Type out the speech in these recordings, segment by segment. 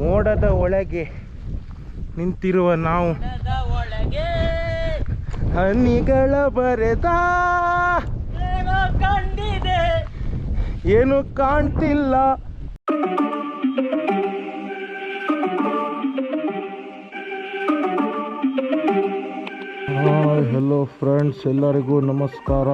ಮೋಡದ ಒಳಗೆ ನಿಂತಿರುವ ನಾವು ಹನಿಗಳ ಬರೆದ ಕಂಡಿದೆ ಏನು ಕಾಣ್ತಿಲ್ಲ. ಹೆಲೋ ಫ್ರೆಂಡ್ಸ್, ಎಲ್ಲರಿಗೂ ನಮಸ್ಕಾರ.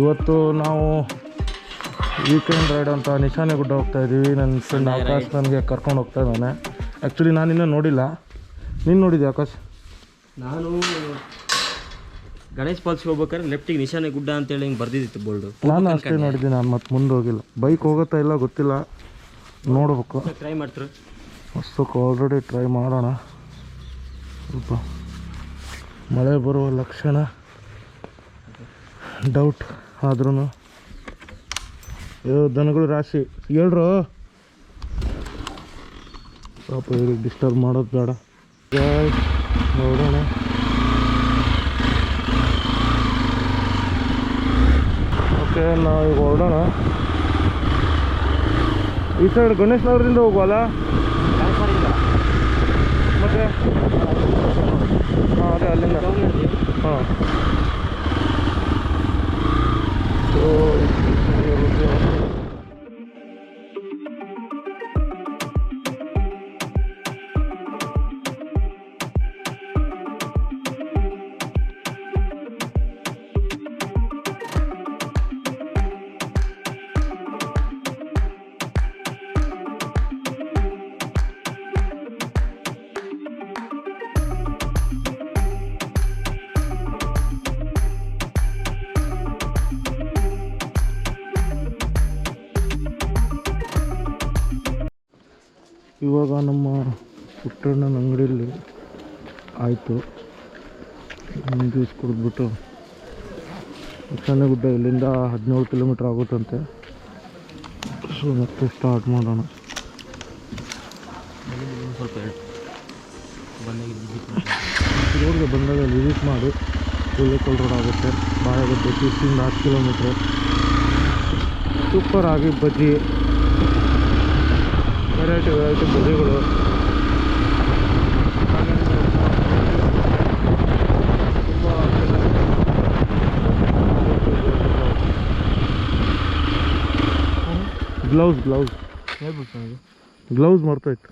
ಇವತ್ತು ನಾವು ವೀಕೆಂಡ್ ರೈಡ್ ಅಂತ ನಿಶಾನೆ ಗುಡ್ಡ ಹೋಗ್ತಾ ಇದ್ದೀವಿ. ನನ್ನ ಫ್ರೆಂಡ್ ಆಕಾಶ್ ನನಗೆ ಕರ್ಕೊಂಡು ಹೋಗ್ತಾ ಇದ್ದಾನೆ. ಆ್ಯಕ್ಚುಲಿ ನಾನು ಇನ್ನೂ ನೋಡಿಲ್ಲ. ನೀನು ನೋಡಿದ್ದೆ ಆಕಾಶ್? ನಾನು ಗಣೇಶ್ ಫಾಲ್ಸ್ಗೆ ಹೋಗ್ಬೇಕಾದ್ರೆ ಲೆಫ್ಟಿಗೆ ನಿಶಾನೆ ಗುಡ್ಡ ಅಂತೇಳಿ ಹಿಂಗೆ ಬರ್ದಿದ್ದಿತ್ತು ಬೋರ್ಡು. ನಾನು ಅಷ್ಟೇ ನೋಡಿದ್ದೀನಿ, ನಾನು ಮತ್ತೆ ಮುಂದೆ ಹೋಗಿಲ್ಲ. ಬೈಕ್ ಹೋಗುತ್ತಾ ಇಲ್ಲ ಗೊತ್ತಿಲ್ಲ, ನೋಡ್ಬೇಕು. ಟ್ರೈ ಮಾಡ್ತಾರೆ ಅಷ್ಟಕ್ಕೆ ಆಲ್ರೆಡಿ ಟ್ರೈ ಮಾಡೋಣ. ಸ್ವಲ್ಪ ಮಳೆ ಬರುವ ಲಕ್ಷಣ ಡೌಟ್ ಆದ್ರೂ ದನಗಳು ರಾಶಿ ಹೇಳ್ರು, ಪಾಪ ಇವ್ರಿಗೆ ಡಿಸ್ಟರ್ಬ್ ಮಾಡೋದು ಬೇಡ. ನೋಡೋಣ. ಓಕೆ, ನಾವೀಗ ಹೊರಡೋಣ. ಈ ಸೈಡ್ ಗಣೇಶ್ನವರಿಂದ ಹೋಗುವಲ್ಲ ಮತ್ತೆ? ಹಾಂ, ಅದೇ ಅಲ್ಲಿಂದ. ಹಾಂ, ಸೊ ಇವಾಗ ನಮ್ಮ ಪುಟ್ಟಣ್ಣನ ಅಂಗಡಿಯಲ್ಲಿ ಆಯಿತು. ಜ್ಯೂಸ್ ಕುಡಿದ್ಬಿಟ್ಟು ನಿಶಾನೆ ಗುಡ್ಡ ಇಲ್ಲಿಂದ 17 ಕಿಲೋಮೀಟ್ರ್ ಆಗುತ್ತಂತೆ. ಸೊ ಮತ್ತೆ ಸ್ಟಾರ್ಟ್ ಮಾಡೋಣ. ಸ್ವಲ್ಪ ರೋಡ್ಗೆ ಬಂದಾಗ ವಿಸಿಟ್ ಮಾಡಿ. ಹುಲ್ಲೇಕಲ್ ರೋಡ್ ಆಗುತ್ತೆ, ಬಾಯಾಗುತ್ತೆ. 6 ಕಿಲೋಮೀಟ್ರ್. ಸೂಪರ್ ಆಗಿ ಬಜ್ಜಿ, ವೆರೈಟಿ ಬಜ್ಜಿಗಳು. ಗ್ಲೌಸ್ ಮರ್ತೋಯ್ತು.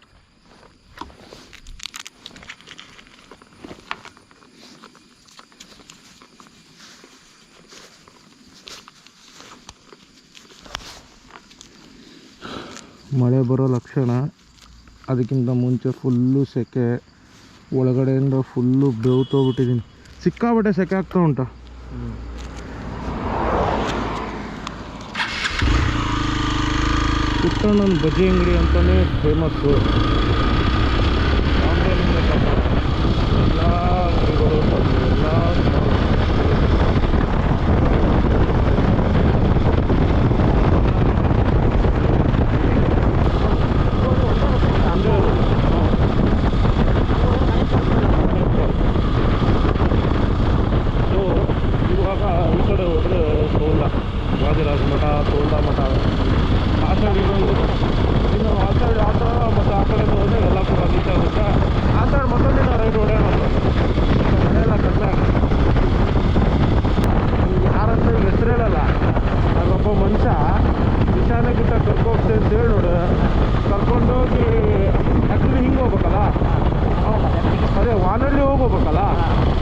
ಮಳೆ ಬರೋ ಲಕ್ಷಣ. ಅದಕ್ಕಿಂತ ಮುಂಚೆ ಫುಲ್ಲು ಸೆಕೆ, ಒಳಗಡೆಯಿಂದ ಫುಲ್ಲು ಬೆವ್ತೋಗ್ಬಿಟ್ಟಿದ್ದೀನಿ. ಸಿಕ್ಕಾಬಟ್ಟೆ ಸೆಕೆ ಆಗ್ತಾ ಉಂಟ. ಪುಟ್ಟಣ್ಣನ ಬಜ್ಜಿ ಅಂಗಡಿ ಅಂತಲೇ ಫೇಮಸ್ಸು. ಎಲ್ಲ ಅಂಗಡಿಗಳು, ಎಲ್ಲ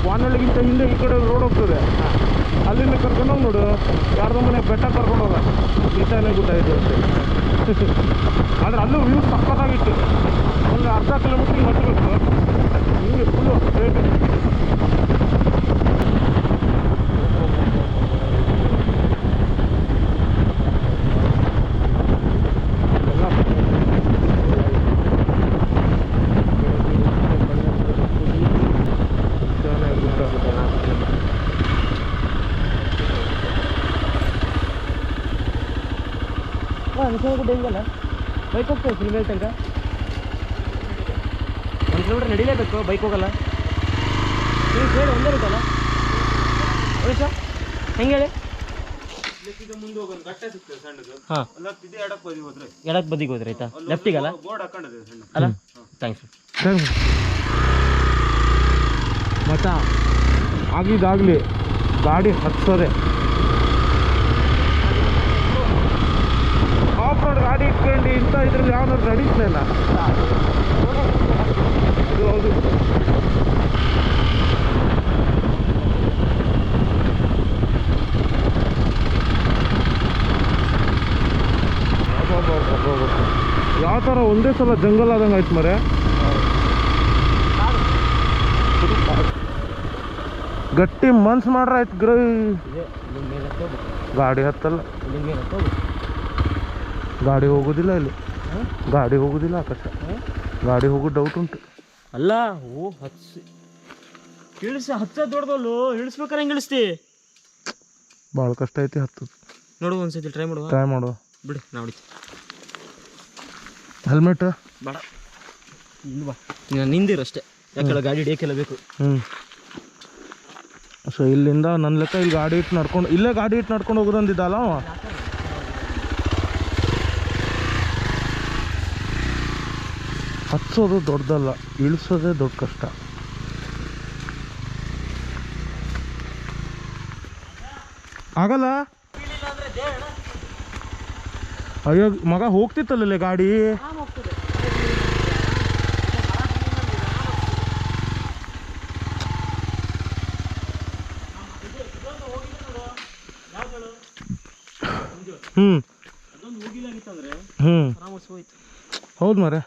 ವಾನಳ್ಳಿಗಿಂತ ಹಿಂದೆ ಈ ಕಡೆ ರೋಡ್ ಹೋಗ್ತದೆ. ಅಲ್ಲಿಂದ ಕರ್ಕೊಂಡೋಗಿ ನೋಡು, ಯಾರ್ದೋ ಮನೆ ಬೆಟ್ಟ ಕರ್ಕೊಂಡು ಹೋಗ. ನಿಶಾನೆ ಗುಡ್ಡ ಇದೆ ಅಷ್ಟೇ. ಆದರೆ ಅಲ್ಲೂ ವ್ಯೂ ಸಕ್ಕತ್ತಾಗಿತ್ತು. ಒಂದು ಅರ್ಧ ಕಿಲೋಮೀಟ್ರಿಗೆ ಹತ್ತಬೇಕು. ಹಿಂಗೆ ಫುಲ್ಲು ಸ್ಟ್ರೇಟ್. ನಿಶಾನೆ ಗುಡ್ಡ ಇದೆಯಲ್ಲ, ಬೈಕ್ ಹೋಗ್ತೇವೆ ಫುಲ್ ಮೇಲೆ ತನಕ. 1 ಕಿಲೋಮೀಟ್ರ್ ನಡಿಲೇಬೇಕು, ಬೈಕ್ ಹೋಗಲ್ಲ. ನೀವು ಹೇಳಿ ಒಂದೇ ಇರುತ್ತಲ್ಲ ನಿಮಿಷ, ಹೆಂಗೆ ಹೇಳಿ? ಸೀದಾ ಮುಂದೆ ಹೋಗೋದು ಗಟ್ಟೆ ಸಿಗ್ತದೆ ಸಣ್ಣದು. ಹಾಂ, ಅಲ್ಲ ಇದು ಎಡಕ್ಕೆ ಬದಿ ಹೋದ್ರೆ ಎಡಕ್ಕೆ ಬದಿಗೆ ಹೋದ್ರೆ ಆಯ್ತಾ? ಲೆಫ್ಟಿಗಲ್ಲ? ಬೋರ್ಡ್ ಹಾಕೊಂಡಿದೆ ಸಣ್ಣ ಅಲ್ಲ. ಥ್ಯಾಂಕ್ಸ್. ಮತ್ತ ಆಗಿದ್ದಾಗಲಿ ಗಾಡಿ ಹತ್ಸೋದೆ. ಆಫ್ ರೋಡ್ ಗಾಡಿ ಇಟ್ಕೊಂಡು ಇಂಥ ಇದ್ರಲ್ಲಿ ಯಾವನಾದ್ರು ನಡೀತಿಲ್ಲ. ಅದು ಹೌದು. ಯಾವ ಥರ ಒಂದೇ ಸಲ ಜಂಗಲ್ ಆದಂಗೆ ಆಯ್ತು ಮರೆ. ಗಟ್ಟಿ ಮನ್ಸು ಮಾಡ್ರ ಆಯ್ತು ಗಾಡಿ ಹತ್ತಲ್ಲ. ಗಾಡಿ ಹೋಗೋದಿಲ್ಲ ಇಲ್ಲಿ, ಗಾಡಿ ಹೋಗೋದಿಲ್ಲ ಆಕಾಶ. ಗಾಡಿ ಹೋಗೋದು ಡೌಟ್ ಉಂಟು. ಅಲ್ಲ ಓ ಹಚ್ಚ ದೊಡ್ಡದಲ್ಲು, ಇಳಿಸ್ಬೇಕಾರೆ ಹೆಂಗೆ ಇಳಿಸ್ತಿ? ಭಾಳ ಕಷ್ಟ ಐತಿ ಹತ್ತದು. ನೋಡು ಒಂದ್ಸತಿ ಟ್ರೈ ಮಾಡುವ. ಟ್ರೈ ಮಾಡುವ ಬಿಡು. ನೋಡಿ ಹೆಲ್ಮೆಟ್ ಬೇಡ, ಇಲ್ವಾ ನಿಂದಿರಷ್ಟೇ. ಯಾಕಂದ್ರೆ ಗಾಡಿ ಹಿಡಿಯೋಕ್ಕೆಲ್ಲ ಬೇಕು. ಸೊ ಇಲ್ಲಿಂದ ನನ್ನ ಲೆಕ್ಕ ಇಲ್ಲಿ ಗಾಡಿ ಇಟ್ಟು ನಡ್ಕೊಂಡು, ಇಲ್ಲೇ ಗಾಡಿ ಇಟ್ಟು ನಡ್ಕೊಂಡು ಹೋಗೋದಂದಿದ್ದಲ್ಲ ಅವ. ಹತ್ಸೋದು ದೊಡ್ಡದಲ್ಲ, ಇಳಿಸೋದೇ ದೊಡ್ಡ ಕಷ್ಟ. ಆಗಲ್ಲ. ಅಯ್ಯೋ ಮಗ ಹೋಗ್ತಿತ್ತಲ್ಲೇ ಗಾಡಿ. ಹೌದು ಮರೆ.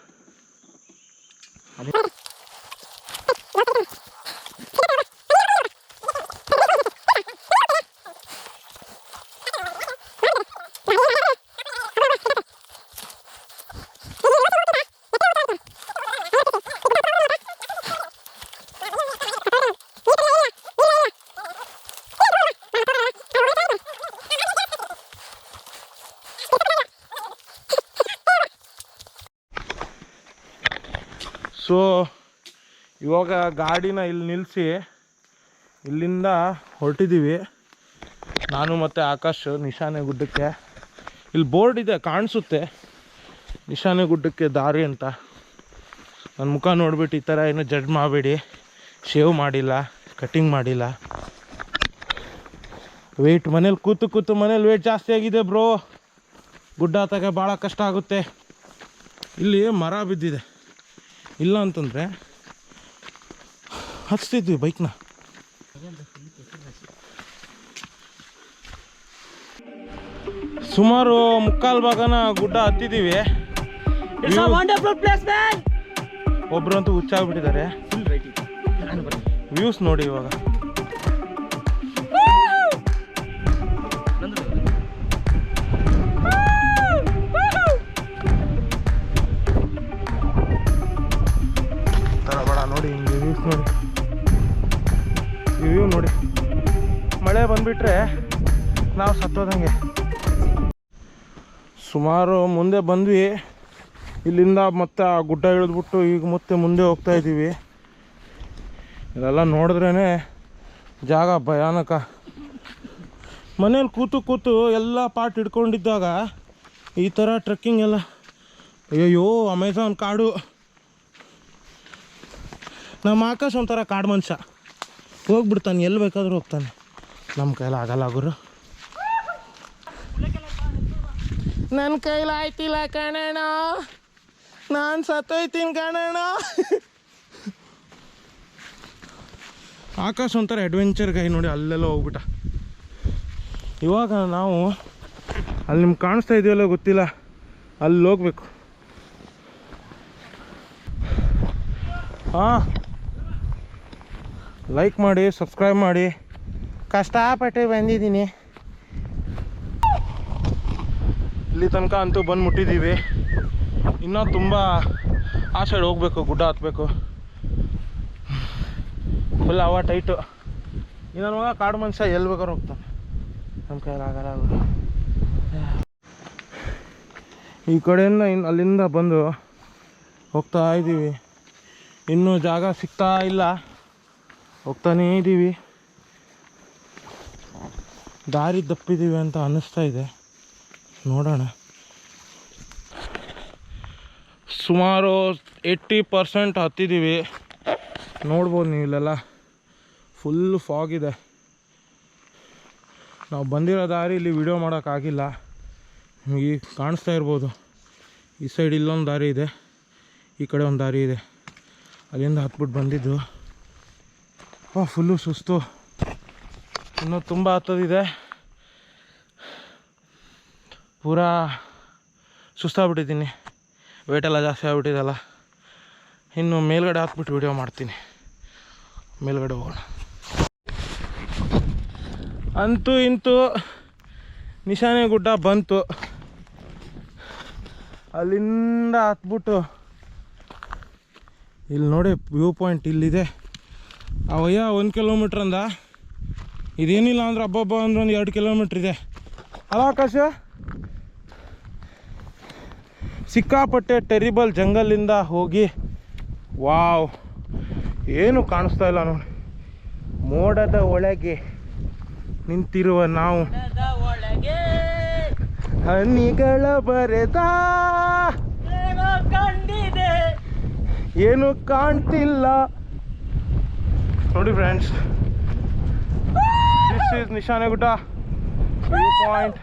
ಸೊ ಇವಾಗ ಗಾಡಿನ ಇಲ್ಲಿ ನಿಲ್ಲಿಸಿ ಇಲ್ಲಿಂದ ಹೊರಟಿದ್ದೀವಿ ನಾನು ಮತ್ತು ಆಕಾಶ್ ನಿಶಾನೆ ಗುಡ್ಡಕ್ಕೆ. ಇಲ್ಲಿ ಬೋರ್ಡ್ ಇದೆ ಕಾಣಿಸುತ್ತೆ, ನಿಶಾನೆ ಗುಡ್ಡಕ್ಕೆ ದಾರಿ ಅಂತ. ನನ್ನ ಮುಖ ನೋಡ್ಬಿಟ್ಟು ಈ ಥರ ಏನು ಜಡ್ಜ್ ಮಾಡಬೇಡಿ. ಶೇವ್ ಮಾಡಿಲ್ಲ, ಕಟ್ಟಿಂಗ್ ಮಾಡಿಲ್ಲ. ವೆಯ್ಟ್ ಮನೇಲಿ ಕೂತು ಮನೇಲಿ ವೆಯ್ಟ್ ಜಾಸ್ತಿ ಆಗಿದೆ ಬ್ರೋ. ಗುಡ್ಡ ಹತ್ತಕ್ಕೆ ಭಾಳ ಕಷ್ಟ ಆಗುತ್ತೆ. ಇಲ್ಲಿ ಮರ ಬಿದ್ದಿದೆ, ಇಲ್ಲ ಅಂತಂದರೆ ಹಚ್ತಿದ್ವಿ ಬೈಕ್ನ. ಸುಮಾರು ಮುಕ್ಕಾಲು ಭಾಗನ ಗುಡ್ಡ ಹತ್ತಿದ್ದೀವಿ. ಒಬ್ರಂತೂ ಹುಚ್ಚಾಗ್ಬಿಟ್ಟಿದ್ದಾರೆ. ವ್ಯೂಸ್ ನೋಡಿ ಇವಾಗ. ನೋಡಿ ಹಿಂಗೆ ವ್ಯೂಸ್ ನೋಡಿ, ಈ ವ್ಯೂ ನೋಡಿ. ಮಳೆ ಬಂದುಬಿಟ್ರೆ ನಾವು ಸತ್ತೋದಂಗೆ. ಸುಮಾರು ಮುಂದೆ ಬಂದ್ವಿ. ಇಲ್ಲಿಂದ ಮತ್ತೆ ಆ ಗುಡ್ಡ ಇಳಿದ್ಬಿಟ್ಟು ಈಗ ಮತ್ತೆ ಮುಂದೆ ಹೋಗ್ತಾ ಇದ್ದೀವಿ. ಇದೆಲ್ಲ ನೋಡಿದ್ರೇ ಜಾಗ ಭಯಾನಕ. ಮನೇಲಿ ಕೂತು ಎಲ್ಲ ಪಾರ್ಟ್ ಹಿಡ್ಕೊಂಡಿದ್ದಾಗ ಈ ಥರ ಟ್ರೆಕ್ಕಿಂಗ್ ಎಲ್ಲ, ಅಯ್ಯೋ ಅಮೆಝಾನ್ ಕಾಡು. ನಮ್ಮ ಆಕಾಶ ಒಂಥರ ಕಾಡು ಮನುಷ್ಯ, ಹೋಗ್ಬಿಡ್ತಾನೆ, ಎಲ್ಲಿ ಬೇಕಾದ್ರೂ ಹೋಗ್ತಾನೆ. ನಮ್ಮ ಕೈಲಿ ಆಗಲ್ಲ ಗುರು, ನನ್ನ ಕೈಲಿ ಆಯ್ತಿಲ್ಲ ಕಣಣ್ಣ, ನಾನು ಸತ್ತೋಯ್ತೀನಿ ಕಣಣ್ಣ. ಆಕಾಶ ಒಂಥರ ಅಡ್ವೆಂಚರ್ ಗೈ ನೋಡಿ, ಅಲ್ಲೆಲ್ಲ ಹೋಗ್ಬಿಟ್ಟ. ಇವಾಗ ನಾವು ಅಲ್ಲಿ ನಿಮ್ಗೆ ಕಾಣಿಸ್ತಾ ಇದೆಯಲ್ಲ ಗೊತ್ತಿಲ್ಲ, ಅಲ್ಲಿ ಹೋಗ್ಬೇಕು. ಹಾಂ, ಲೈಕ್ ಮಾಡಿ, ಸಬ್ಸ್ಕ್ರೈಬ್ ಮಾಡಿ. ಕಷ್ಟಪಟ್ಟು ಬಂದಿದ್ದೀನಿ, ಇಲ್ಲಿ ತನಕ ಅಂತೂ ಬಂದು ಮುಟ್ಟಿದ್ದೀವಿ. ಇನ್ನೂ ತುಂಬ ಆ ಸೈಡ್ ಹೋಗಬೇಕು, ಗುಡ್ಡ ಹತ್ತಬೇಕು. ಫುಲ್ ಹವಾ ಟೈಟು. ನನ್ನ ಮಗ ಕಾಡು ಮನುಷ್ಯ ಎಲ್ಲಿ ಬೇಕಾದ್ರೂ ಹೋಗ್ತಾನೆ, ನಮ್ಮ ಕೈಲಾಗಲ್ಲ. ಈ ಕಡೆಯಿಂದ ಅಲ್ಲಿಂದ ಬಂದು ಹೋಗ್ತಾ ಇದ್ದೀವಿ. ಇನ್ನೂ ಜಾಗ ಸಿಗ್ತಾ ಇಲ್ಲ, ಹೋಗ್ತಾನೇ ಇದ್ದೀವಿ. ದಾರಿ ತಪ್ಪಿದ್ದೀವಿ ಅಂತ ಅನ್ನಿಸ್ತಾ ಇದೆ. ನೋಡೋಣ. ಸುಮಾರು 80% ಹತ್ತಿದ್ದೀವಿ. ನೋಡ್ಬೋದು ನೀವು ಇಲ್ಲೆಲ್ಲ ಫುಲ್ ಫಾಗ್ ಇದೆ. ನಾವು ಬಂದಿರೋ ದಾರಿ ಇಲ್ಲಿ ವಿಡಿಯೋ ಮಾಡೋಕ್ಕಾಗಿಲ್ಲ. ನಿಮಗೆ ಕಾಣಿಸ್ತಾ ಇರ್ಬೋದು. ಈ ಸೈಡ್ ಇಲ್ಲೊಂದು ದಾರಿ ಇದೆ, ಈ ಕಡೆ ಒಂದು ದಾರಿ ಇದೆ. ಅಲ್ಲಿಂದ ಹತ್ಬಿಟ್ಟು ಬಂದಿದ್ದು. ಫುಲ್ಲು ಸುಸ್ತು. ಇನ್ನೂ ತುಂಬ ಹತ್ತೋದಿದೆ. ಪೂರಾ ಸುಸ್ತಾಗ್ಬಿಟ್ಟಿದ್ದೀನಿ. ವೇಟೆಲ್ಲ ಜಾಸ್ತಿ ಆಗ್ಬಿಟ್ಟಿದಲ್ಲ. ಇನ್ನು ಮೇಲ್ಗಡೆ ಹತ್ಬಿಟ್ಟು ವಿಡಿಯೋ ಮಾಡ್ತೀನಿ. ಮೇಲ್ಗಡೆ ಹೋಗೋಣ. ಅಂತೂ ಇಂತೂ ನಿಶಾನೆ ಗುಡ್ಡ ಬಂತು. ಅಲ್ಲಿಂದ ಹತ್ಬಿಟ್ಟು ಇಲ್ಲಿ ನೋಡಿ ವ್ಯೂ ಪಾಯಿಂಟ್ ಇಲ್ಲಿದೆ. ಅವಯ್ಯ 1 ಕಿಲೋಮೀಟ್ರ್ ಅಂದ. ಇದೇನಿಲ್ಲ ಅಂದ್ರೆ ಹಬ್ಬ ಅಂದ್ರೆ ಒಂದು 2 ಕಿಲೋಮೀಟ್ರ್ ಇದೆ ಅಲ್ಲ ಆಕಾಶ. ಸಿಕ್ಕಾಪಟ್ಟೆ ಟೆರಿಬಲ್ ಜಂಗಲಿಂದ ಹೋಗಿ ವಾವ್, ಏನು ಕಾಣಿಸ್ತಾ ಇಲ್ಲ ನೋಡಿ. ಮೋಡದ ಒಳಗೆ ನಿಂತಿರುವ ನಾವು, ಹನಿಗಳ ಬರೆದ ಏನು ಕಾಣ್ತಿಲ್ಲ ನೋಡಿ ಫ್ರೆಂಡ್ಸ್. ದಿಸ್ ಈಸ್ ನಿಶಾನೆ ಗುಡ್ಡ ವ್ಯೂ ಪಾಯಿಂಟ್.